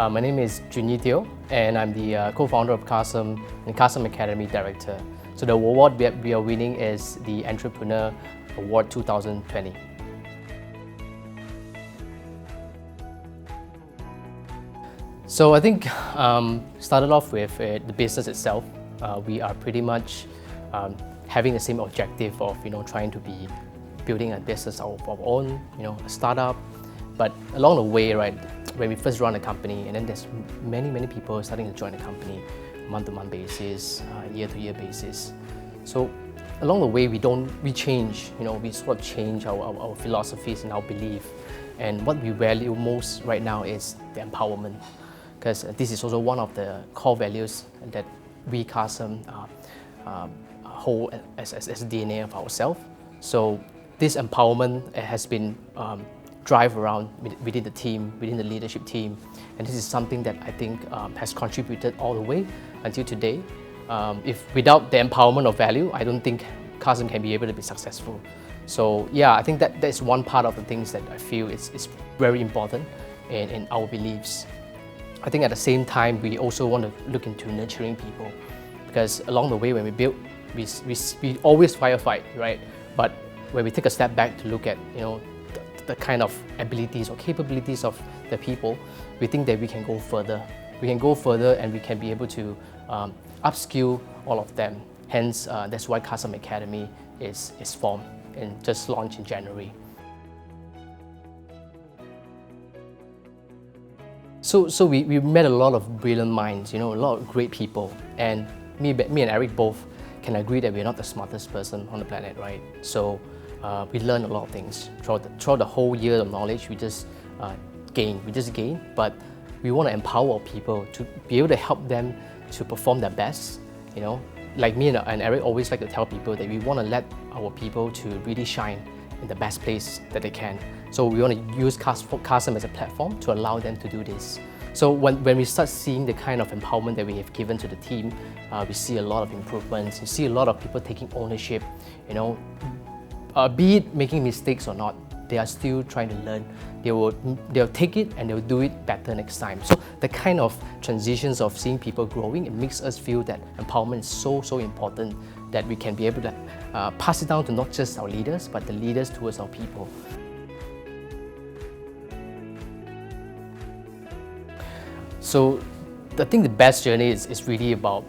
My name is Jiun Ee Teoh, and I'm the co-founder of Carsome and Carsome Academy Director. So the award we are winning is the Entrepreneur Award 2020. So I think started off with the business itself. We are pretty much having the same objective of trying to be building a business of our own, a startup. But along the way, right, when we first run a company, and then there's many people starting to join the company, month-to-month basis, year-to-year basis. So along the way, we change, we sort of change our philosophies and our belief. And what we value most right now is the empowerment, because this is also one of the core values that we Carsome hold as DNA of ourselves. So this empowerment has been drive around within the team, within the leadership team, and this is something that I think has contributed all the way until today. If without the empowerment of value, I don't think Carsome can be able to be successful. So yeah, I think that's one part of the things that I feel is very important in our beliefs. I think at the same time, we also want to look into nurturing people, because along the way when we build, we always firefight, right? But when we take a step back to look at the kind of abilities or capabilities of the people, we think that we can go further. We can go further and we can be able to upskill all of them. Hence, that's why Carsome Academy is formed and just launched in January. So we met a lot of brilliant minds, a lot of great people. And me and Eric both can agree that we're not the smartest person on the planet, right? So we learn a lot of things throughout the whole year of knowledge. We just gain, but we want to empower people to be able to help them to perform their best. Like me and Eric always like to tell people that we want to let our people to really shine in the best place that they can. So we want to use Carsome as a platform to allow them to do this. So when we start seeing the kind of empowerment that we have given to the team, we see a lot of improvements. You see a lot of people taking ownership, be it making mistakes or not, they are still trying to learn. They'll take it and they'll do it better next time. So the kind of transitions of seeing people growing, it makes us feel that empowerment is so important, that we can be able to pass it down to not just our leaders, but the leaders towards our people. So I think the best journey is really about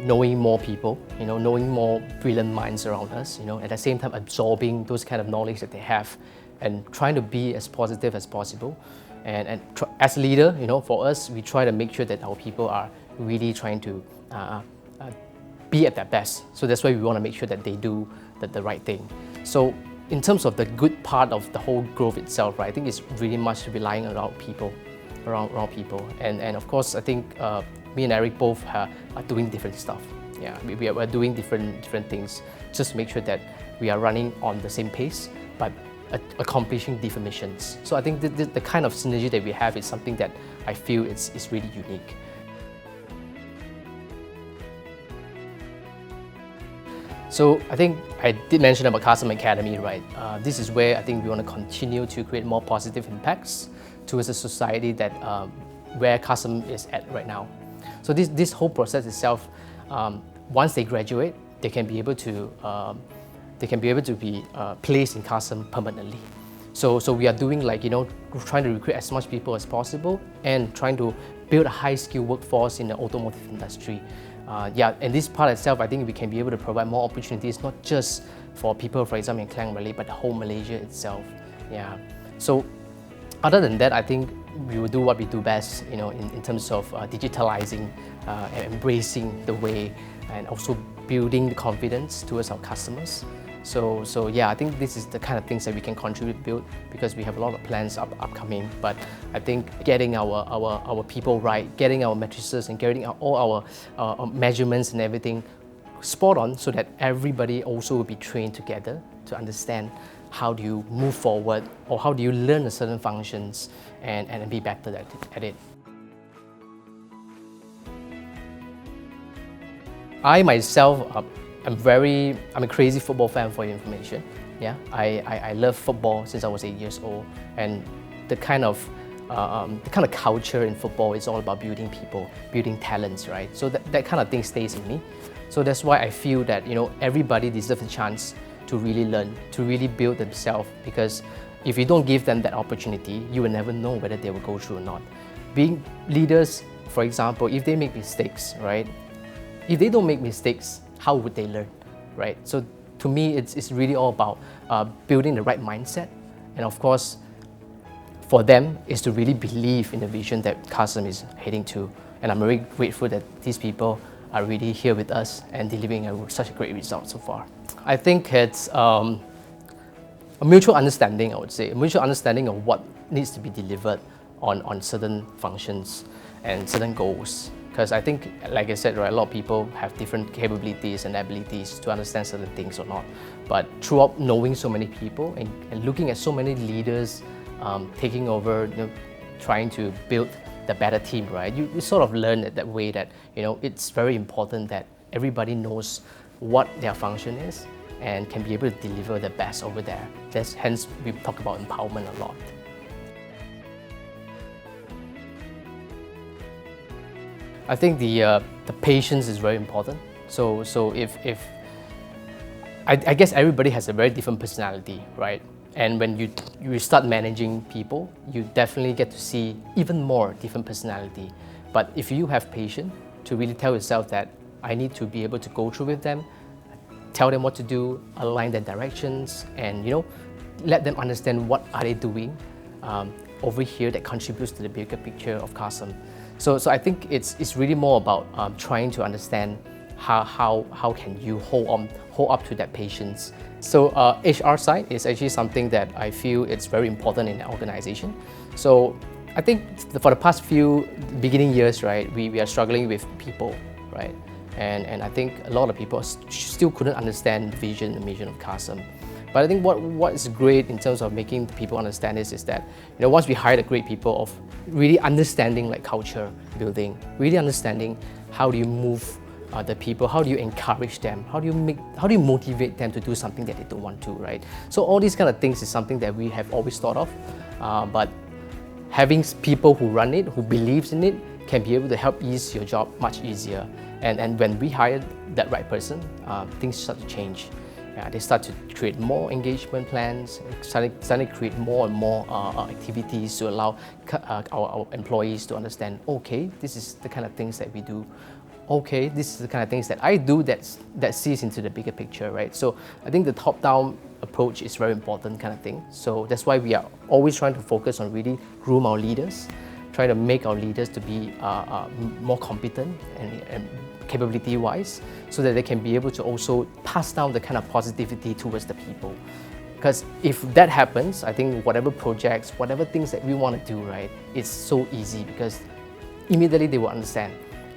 knowing more people, knowing more brilliant minds around us, at the same time absorbing those kind of knowledge that they have and trying to be as positive as possible. And as a leader, for us, we try to make sure that our people are really trying to be at their best. So that's why we want to make sure that they do the right thing. So in terms of the good part of the whole growth itself, right, I think it's really much relying around people, around people. And of course, I think me and Eric both are doing different stuff. Yeah, we're doing different things just to make sure that we are running on the same pace, but accomplishing different missions. So I think the kind of synergy that we have is something that I feel is really unique. So I think I did mention about Carsome Academy, right? This is where I think we want to continue to create more positive impacts towards a society that where Carsome is at right now. So this whole process itself, once they graduate, they can be able to be placed in Carsome permanently. So we are doing trying to recruit as much people as possible and trying to build a high-skilled workforce in the automotive industry. And this part itself, I think we can be able to provide more opportunities, not just for people, for example, in Klang Malay, but the whole Malaysia itself. Yeah. So other than that, I think we will do what we do best, in terms of digitalizing and embracing the way, and also building the confidence towards our customers. So yeah, I think this is the kind of things that we can contribute, build, because we have a lot of plans upcoming. But I think getting our people right, getting our matrices and getting all our measurements and everything spot on, so that everybody also will be trained together to understand how do you move forward, or how do you learn certain functions and be better at it. I myself, I'm a crazy football fan, for your information. Yeah, I love football since I was 8 years old, and the kind of the kind of culture in football is all about building people, building talents, right? So that kind of thing stays in me. So that's why I feel that everybody deserves a chance to really learn, to really build themselves, because if you don't give them that opportunity, you will never know whether they will go through or not. Being leaders, for example, if they make mistakes, right? If they don't make mistakes, how would they learn, right? So to me, it's really all about building the right mindset, and of course, for them is to really believe in the vision that Carsome is heading to. And I'm very grateful that these people are really here with us and delivering such a great result so far. I think it's a mutual understanding, I would say, a mutual understanding of what needs to be delivered on certain functions and certain goals. Because I think, like I said, right, a lot of people have different capabilities and abilities to understand certain things or not. But throughout knowing so many people and looking at so many leaders taking over, trying to build the better team, right? You sort of learn it that way that, it's very important that everybody knows what their function is and can be able to deliver the best over there. Hence, we talk about empowerment a lot. I think the patience is very important. So if I guess everybody has a very different personality, right? And when you start managing people, you definitely get to see even more different personality. But if you have patience to really tell yourself that I need to be able to go through with them, tell them what to do, align their directions, and let them understand what are they doing over here that contributes to the bigger picture of Carsome. So I think it's really more about trying to understand how can you hold up to that patience. So HR side is actually something that I feel it's very important in an organization. So I think for the past few beginning years, right, we are struggling with people, right? And I think a lot of people still couldn't understand the vision and mission of Carsome. But I think what is great in terms of making people understand this is that once we hire the great people of really understanding like culture building, really understanding how do you move the people, how do you encourage them, how do you motivate them to do something that they don't want to, right? So all these kind of things is something that we have always thought of, but having people who run it, who believes in it, can be able to help ease your job much easier. And when we hire that right person, things start to change. They start to create more engagement plans, starting to create more and more activities to allow our employees to understand, okay, this is the kind of things that we do. Okay, this is the kind of things that I do that sees into the bigger picture, right? So I think the top-down approach is very important kind of thing. So that's why we are always trying to focus on really groom our leaders, try to make our leaders to be more competent and capability-wise, so that they can be able to also pass down the kind of positivity towards the people. Because if that happens, I think whatever projects, whatever things that we want to do, right, it's so easy because immediately they will understand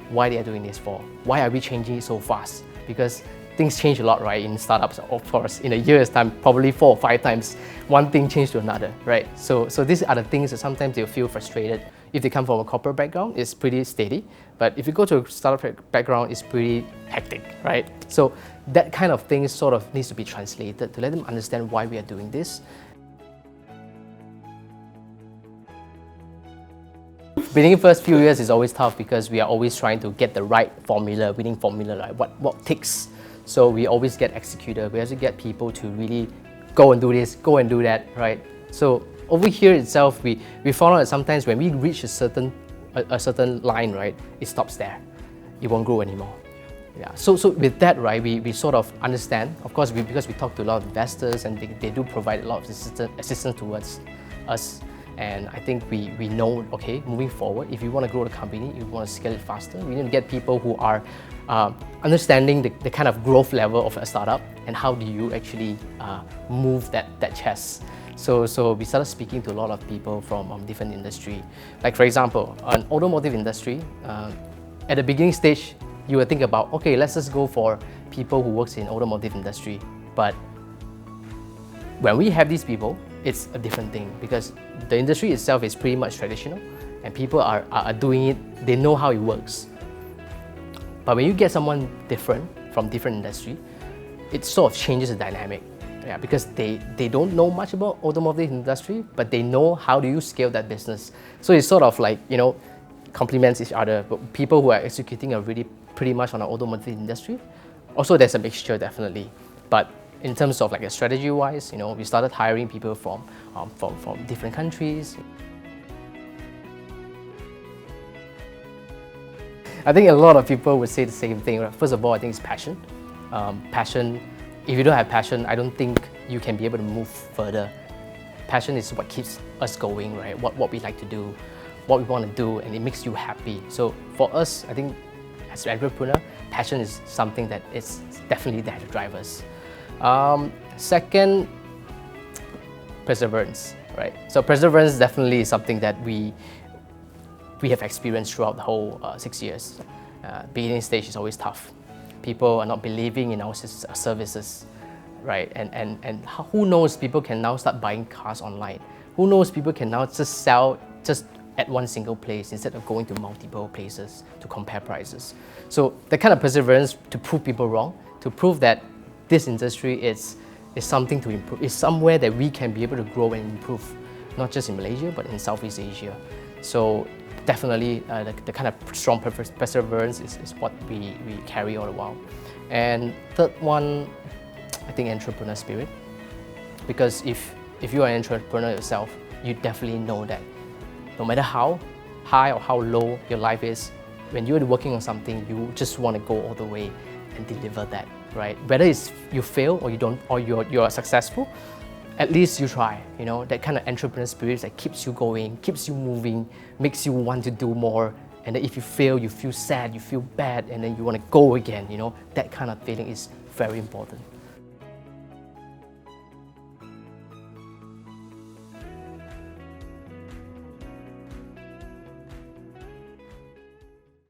why they are doing this for. Why are we changing it so fast? Because things change a lot, right? In startups, of course, in a year's time, probably 4 or 5 times, one thing changes to another, right? So these are the things that sometimes they'll feel frustrated. If they come from a corporate background, it's pretty steady. But if you go to a startup background, it's pretty hectic, right? So that kind of thing sort of needs to be translated to let them understand why we are doing this. Beginning first few years is always tough because we are always trying to get the right formula, winning formula, right? What ticks. So we always get executor. We have to get people to really go and do this, go and do that, right? So over here itself, we found out that sometimes when we reach a certain line, right, it stops there. It won't grow anymore. Yeah. So with that, right, we sort of understand. Of course, because we talk to a lot of investors and they do provide a lot of assistance towards us. And I think we know, okay, moving forward, if you want to grow the company, you want to scale it faster, we need to get people who are understanding the kind of growth level of a startup and how do you actually move that chess. So we started speaking to a lot of people from different industry. Like for example, an automotive industry, at the beginning stage, you would think about, okay, let's just go for people who works in automotive industry. But when we have these people, it's a different thing because the industry itself is pretty much traditional and people are doing it, they know how it works. But when you get someone different from different industry, it sort of changes the dynamic. Yeah, because they don't know much about automotive industry, but they know how do you scale that business. So it's sort of like, complements each other. But people who are executing are really pretty much on the automotive industry. Also, there's a mixture definitely. But in terms of like a strategy-wise, we started hiring people from different countries. I think a lot of people would say the same thing. Right? First of all, I think it's passion. Passion. If you don't have passion, I don't think you can be able to move further. Passion is what keeps us going, right? What we like to do, what we want to do, and it makes you happy. So for us, I think as an entrepreneur, passion is something that is definitely there to drive us. Second, perseverance, right? So perseverance definitely is something that we have experienced throughout the whole 6 years. Beginning stage is always tough. People are not believing in our services, right? And who knows, people can now start buying cars online. Who knows, people can now just sell just at one single place instead of going to multiple places to compare prices. So the kind of perseverance to prove people wrong, to prove that this industry is something to improve, is somewhere that we can be able to grow and improve, not just in Malaysia, but in Southeast Asia. So definitely the kind of strong perseverance is what we carry all the while. And third one, I think entrepreneur spirit. Because if you are an entrepreneur yourself, you definitely know that no matter how high or how low your life is, when you're working on something, you just want to go all the way and deliver that, right? Whether it's you fail or you don't, or you're successful, at least you try, that kind of entrepreneur spirit that keeps you going, keeps you moving, makes you want to do more. And then if you fail, you feel sad, you feel bad, and then you want to go again, that kind of feeling is very important.